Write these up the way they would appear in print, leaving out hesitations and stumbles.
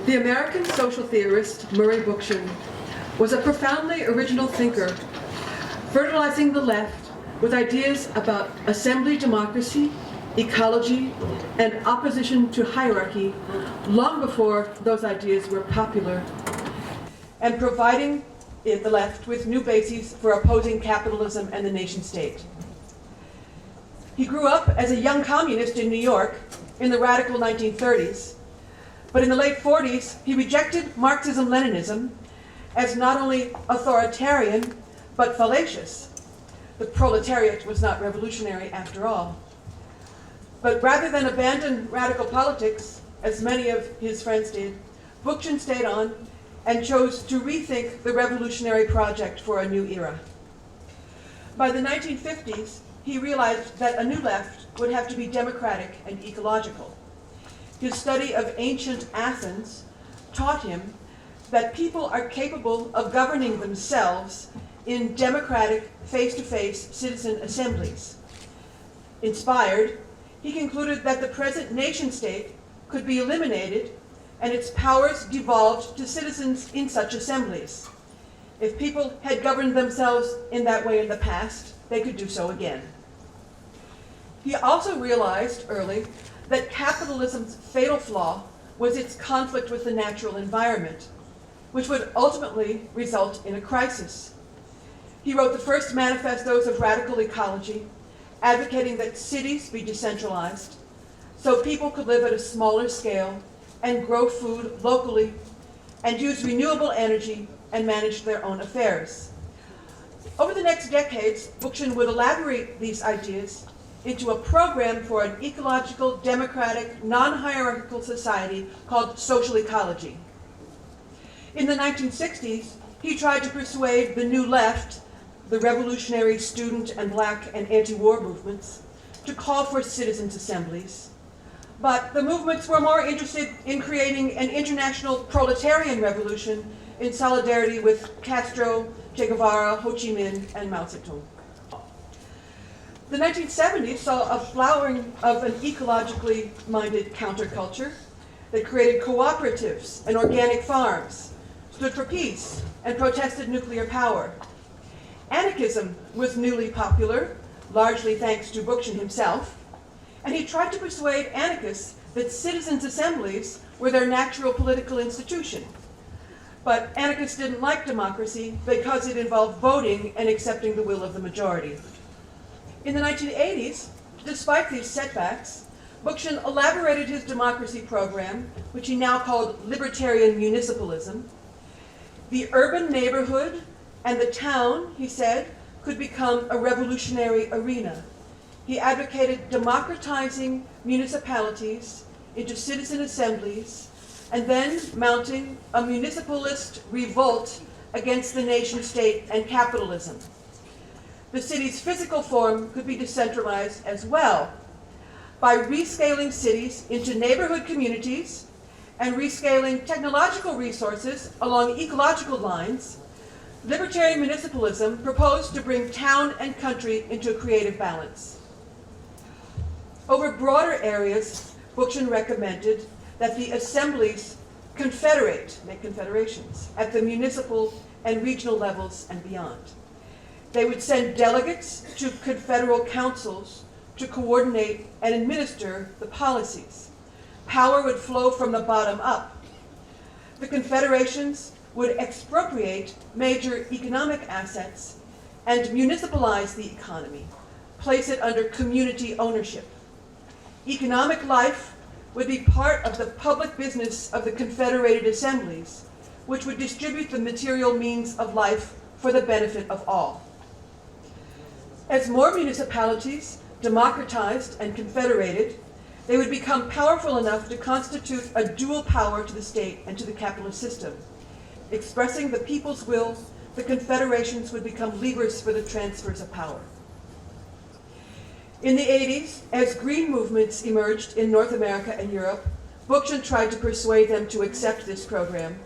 The American social theorist Murray Bookchin was a profoundly original thinker, fertilizing the left with ideas about assembly democracy, ecology, and opposition to hierarchy long before those ideas were popular, and providing the left with new bases for opposing capitalism and the nation state. He grew up as a young communist in New York in the radical 1930s, but in the late 40s, he rejected Marxism-Leninism as not only authoritarian, but fallacious. The proletariat was not revolutionary after all. But rather than abandon radical politics, as many of his friends did, Bookchin stayed on and chose to rethink the revolutionary project for a new era. By the 1950s, he realized that a new left would have to be democratic and ecological. His study of ancient Athens taught him that people are capable of governing themselves in democratic, face-to-face citizen assemblies. Inspired, he concluded that the present nation-state could be eliminated and its powers devolved to citizens in such assemblies. If people had governed themselves in that way in the past, they could do so again. He also realized early that capitalism's fatal flaw was its conflict with the natural environment, which would ultimately result in a crisis. He wrote the first manifestos of radical ecology, advocating that cities be decentralized so people could live at a smaller scale and grow food locally and use renewable energy and manage their own affairs. Over the next decades, Bookchin would elaborate these ideas into a program for an ecological, democratic, non-hierarchical society called social ecology. In the 1960s, he tried to persuade the New Left, the revolutionary student and black and anti-war movements, to call for citizens' assemblies. But the movements were more interested in creating an international proletarian revolution in solidarity with Castro, Che Guevara, Ho Chi Minh, and Mao Zedong. The 1970s saw a flowering of an ecologically minded counterculture that created cooperatives and organic farms, stood for peace, and protested nuclear power. Anarchism was newly popular, largely thanks to Bookchin himself, and he tried to persuade anarchists that citizens' assemblies were their natural political institution. But anarchists didn't like democracy because it involved voting and accepting the will of the majority. In the 1980s, despite these setbacks, Bookchin elaborated his democracy program, which he now called Libertarian Municipalism. The urban neighborhood and the town, he said, could become a revolutionary arena. He advocated democratizing municipalities into citizen assemblies and then mounting a municipalist revolt against the nation state and capitalism. The city's physical form could be decentralized as well by rescaling cities into neighborhood communities and rescaling technological resources along ecological lines. Libertarian municipalism proposed to bring town and country into a creative balance. Over broader areas, Bookchin recommended that the assemblies make confederations at the municipal and regional levels and beyond. They would send delegates to confederal councils to coordinate and administer the policies. Power would flow from the bottom up. The confederations would expropriate major economic assets and municipalize the economy, place it under community ownership. Economic life would be part of the public business of the confederated assemblies, which would distribute the material means of life for the benefit of all. As more municipalities democratized and confederated, they would become powerful enough to constitute a dual power to the state and to the capitalist system. Expressing the people's will, the confederations would become levers for the transfers of power. In the 80s, as green movements emerged in North America and Europe, Bookchin tried to persuade them to accept this program,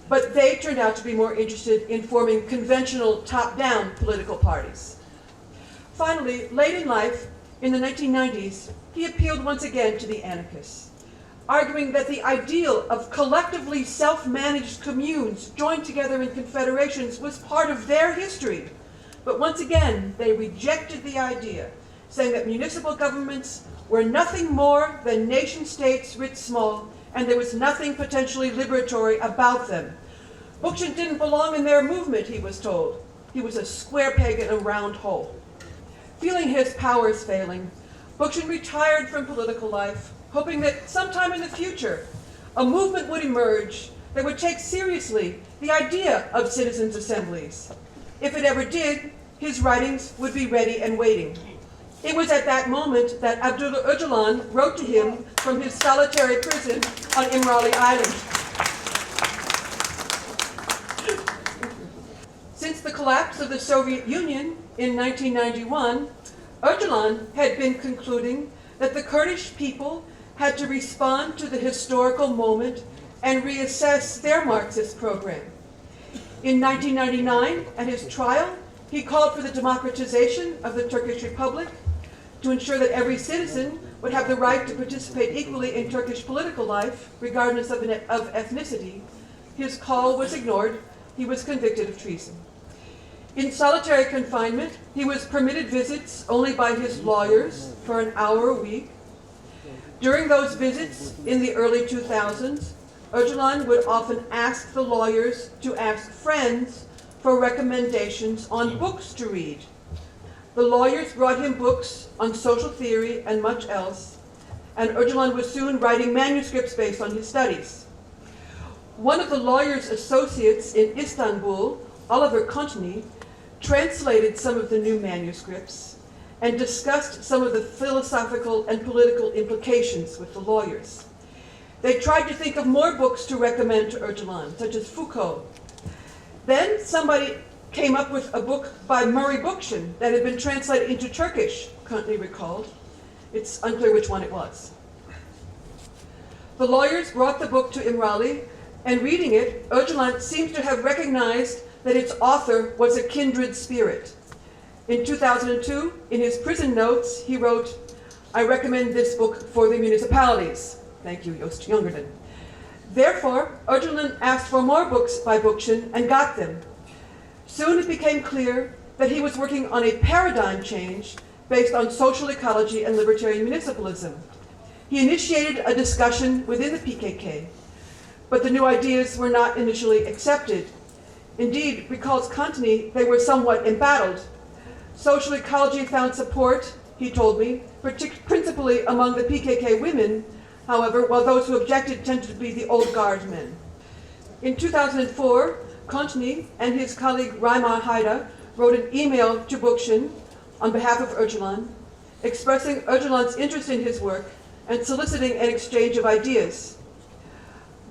but they turned out to be more interested in forming conventional top-down political parties. Finally, late in life, in the 1990s, he appealed once again to the anarchists, arguing that the ideal of collectively self-managed communes joined together in confederations was part of their history. But once again, they rejected the idea, saying that municipal governments were nothing more than nation-states writ small, and there was nothing potentially liberatory about them. Bookchin didn't belong in their movement, he was told. He was a square peg in a round hole. Feeling his powers failing, Bookchin retired from political life, hoping that sometime in the future, a movement would emerge that would take seriously the idea of citizens' assemblies. If it ever did, his writings would be ready and waiting. It was at that moment that Abdullah Öcalan wrote to him from his solitary prison on Imrali Island. Since the collapse of the Soviet Union in 1991, Öcalan had been concluding that the Kurdish people had to respond to the historical moment and reassess their Marxist program. In 1999, at his trial, he called for the democratization of the Turkish Republic to ensure that every citizen would have the right to participate equally in Turkish political life, regardless of ethnicity. His call was ignored. He was convicted of treason. In solitary confinement, he was permitted visits only by his lawyers for an hour a week. During those visits in the early 2000s, Öcalan would often ask the lawyers to ask friends for recommendations on books to read. The lawyers brought him books on social theory and much else, and Öcalan was soon writing manuscripts based on his studies. One of the lawyer's associates in Istanbul, Oliver Canton, translated some of the new manuscripts and discussed some of the philosophical and political implications with the lawyers. They tried to think of more books to recommend to Öcalan, such as Foucault. Then somebody came up with a book by Murray Bookchin that had been translated into Turkish, Canton recalled. It's unclear which one it was. The lawyers brought the book to Imrali, and reading it, Öcalan seems to have recognized that its author was a kindred spirit. In 2002, in his prison notes, he wrote, "I recommend this book for the municipalities." Thank you, Joost Jongerden. Therefore, Öcalan asked for more books by Bookchin and got them. Soon it became clear that he was working on a paradigm change based on social ecology and libertarian municipalism. He initiated a discussion within the PKK, but the new ideas were not initially accepted. Indeed, recalls Canton, they were somewhat embattled. Social ecology found support, he told me, principally among the PKK women, however, while those who objected tended to be the old guard men. In 2004, Canton and his colleague Raimar Haida wrote an email to Bookchin on behalf of Öcalan, expressing Öcalan's interest in his work and soliciting an exchange of ideas.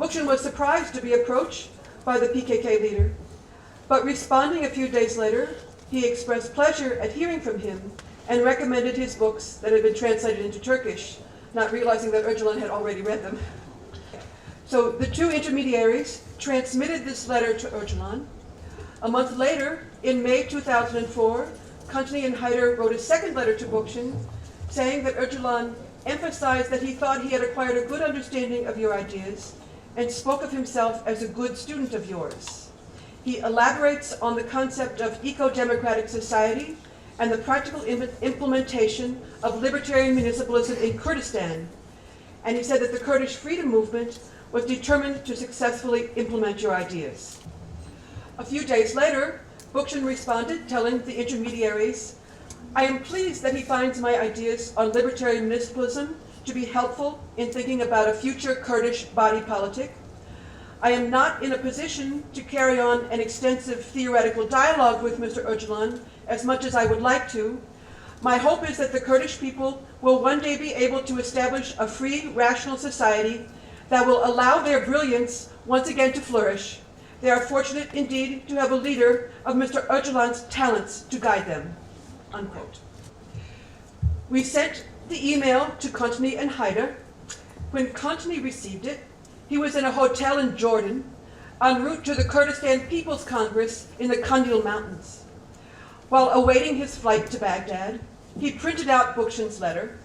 Bookchin was surprised to be approached by the PKK leader, but responding a few days later, he expressed pleasure at hearing from him and recommended his books that had been translated into Turkish, not realizing that Öcalan had already read them. So the two intermediaries transmitted this letter to Öcalan. A month later, in May 2004, Canton and Haida wrote a second letter to Bookchin, saying that Öcalan emphasized that he thought he had acquired a good understanding of your ideas and spoke of himself as a good student of yours. He elaborates on the concept of eco-democratic society and the practical implementation of libertarian municipalism in Kurdistan. And he said that the Kurdish freedom movement was determined to successfully implement your ideas. A few days later, Bookchin responded, telling the intermediaries, "I am pleased that he finds my ideas on libertarian municipalism to be helpful in thinking about a future Kurdish body politic. I am not in a position to carry on an extensive theoretical dialogue with Mr. Öcalan as much as I would like to. My hope is that the Kurdish people will one day be able to establish a free, rational society that will allow their brilliance once again to flourish. They are fortunate indeed to have a leader of Mr. Öcalan's talents to guide them." Unquote. We sent the email to Canton and Haida. When Canton received it, he was in a hotel in Jordan, en route to the Kurdistan People's Congress in the Kandil Mountains. While awaiting his flight to Baghdad, he printed out Bookchin's letter.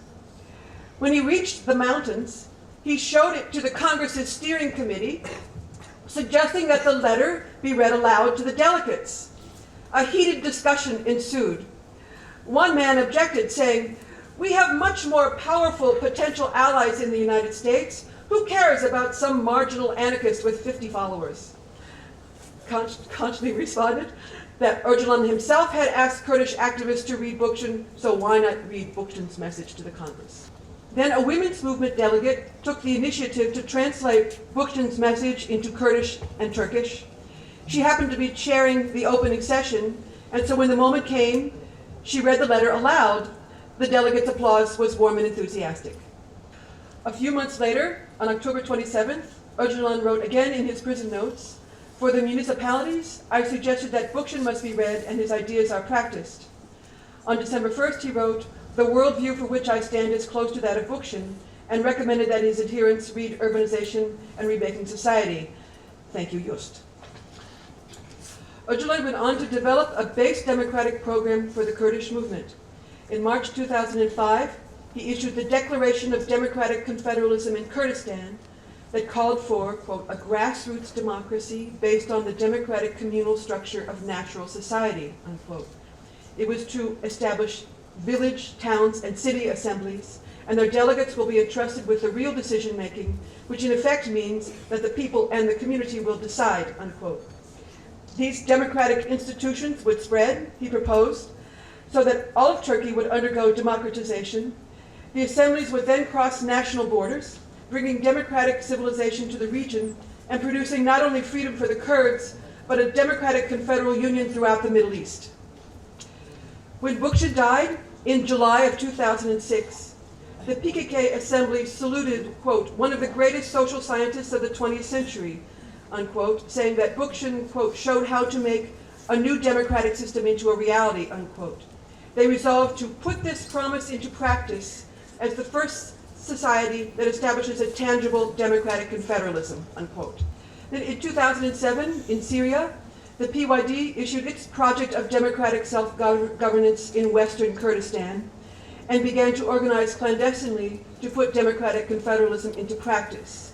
When he reached the mountains, he showed it to the Congress's steering committee, suggesting that the letter be read aloud to the delegates. A heated discussion ensued. One man objected, saying, "We have much more powerful potential allies in the United States. Who cares about some marginal anarchist with 50 followers?" Canton responded that Öcalan himself had asked Kurdish activists to read Bookchin, so why not read Bookchin's message to the Congress? Then a women's movement delegate took the initiative to translate Bookchin's message into Kurdish and Turkish. She happened to be chairing the opening session, and so when the moment came, she read the letter aloud. The delegates' applause was warm and enthusiastic. A few months later, on October 27th, Öcalan wrote again in his prison notes, "For the municipalities, I suggested that Bookchin must be read and his ideas are practiced." On December 1st, he wrote, "The worldview for which I stand is close to that of Bookchin," and recommended that his adherents read Urbanization and Remaking Society. Thank you, Just. Öcalan went on to develop a base democratic program for the Kurdish movement. In March 2005, he issued the Declaration of Democratic Confederalism in Kurdistan that called for, quote, "a grassroots democracy based on the democratic communal structure of natural society," unquote. It was to establish village, towns, and city assemblies, and their delegates will be entrusted with the real decision-making, which in effect means that the people and the community will decide, unquote. These democratic institutions would spread, he proposed, so that all of Turkey would undergo democratization. The assemblies would then cross national borders, bringing democratic civilization to the region and producing not only freedom for the Kurds, but a democratic confederal union throughout the Middle East. When Bookchin died in July of 2006, the PKK Assembly saluted, quote, "one of the greatest social scientists of the 20th century," unquote, saying that Bookchin, quote, "showed how to make a new democratic system into a reality," unquote. They resolved to put this promise into practice as the first society that establishes a tangible democratic confederalism, unquote. Then in 2007, in Syria, the PYD issued its project of democratic self-governance in Western Kurdistan and began to organize clandestinely to put democratic confederalism into practice.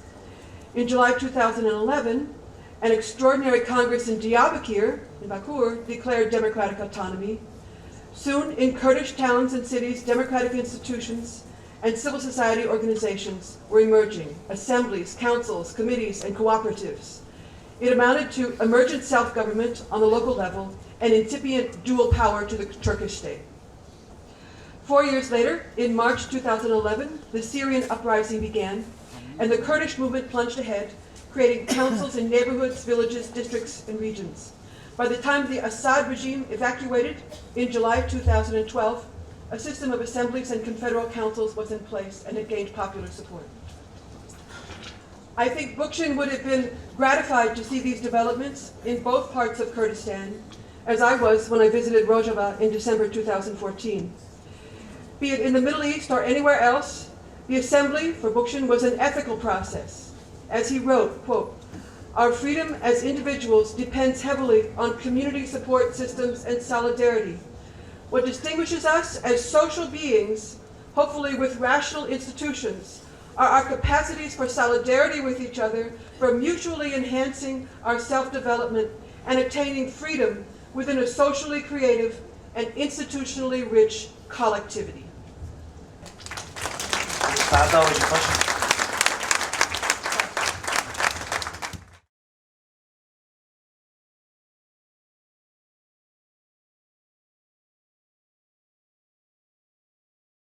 In July 2011, an extraordinary Congress in Diyarbakir, in Bakur, declared democratic autonomy. Soon, in Kurdish towns and cities, democratic institutions and civil society organizations were emerging, assemblies, councils, committees, and cooperatives. It amounted to emergent self-government on the local level and incipient dual power to the Turkish state. 4 years later, in March 2011, the Syrian uprising began, and the Kurdish movement plunged ahead, creating councils in neighborhoods, villages, districts, and regions. By the time the Assad regime evacuated in July 2012, a system of assemblies and confederal councils was in place, and it gained popular support. I think Bookchin would have been gratified to see these developments in both parts of Kurdistan, as I was when I visited Rojava in December 2014. Be it in the Middle East or anywhere else, the assembly for Bookchin was an ethical process. As he wrote, quote, "Our freedom as individuals depends heavily on community support systems and solidarity. What distinguishes us as social beings, hopefully with rational institutions, are our capacities for solidarity with each other, for mutually enhancing our self-development and attaining freedom within a socially creative and institutionally rich collectivity."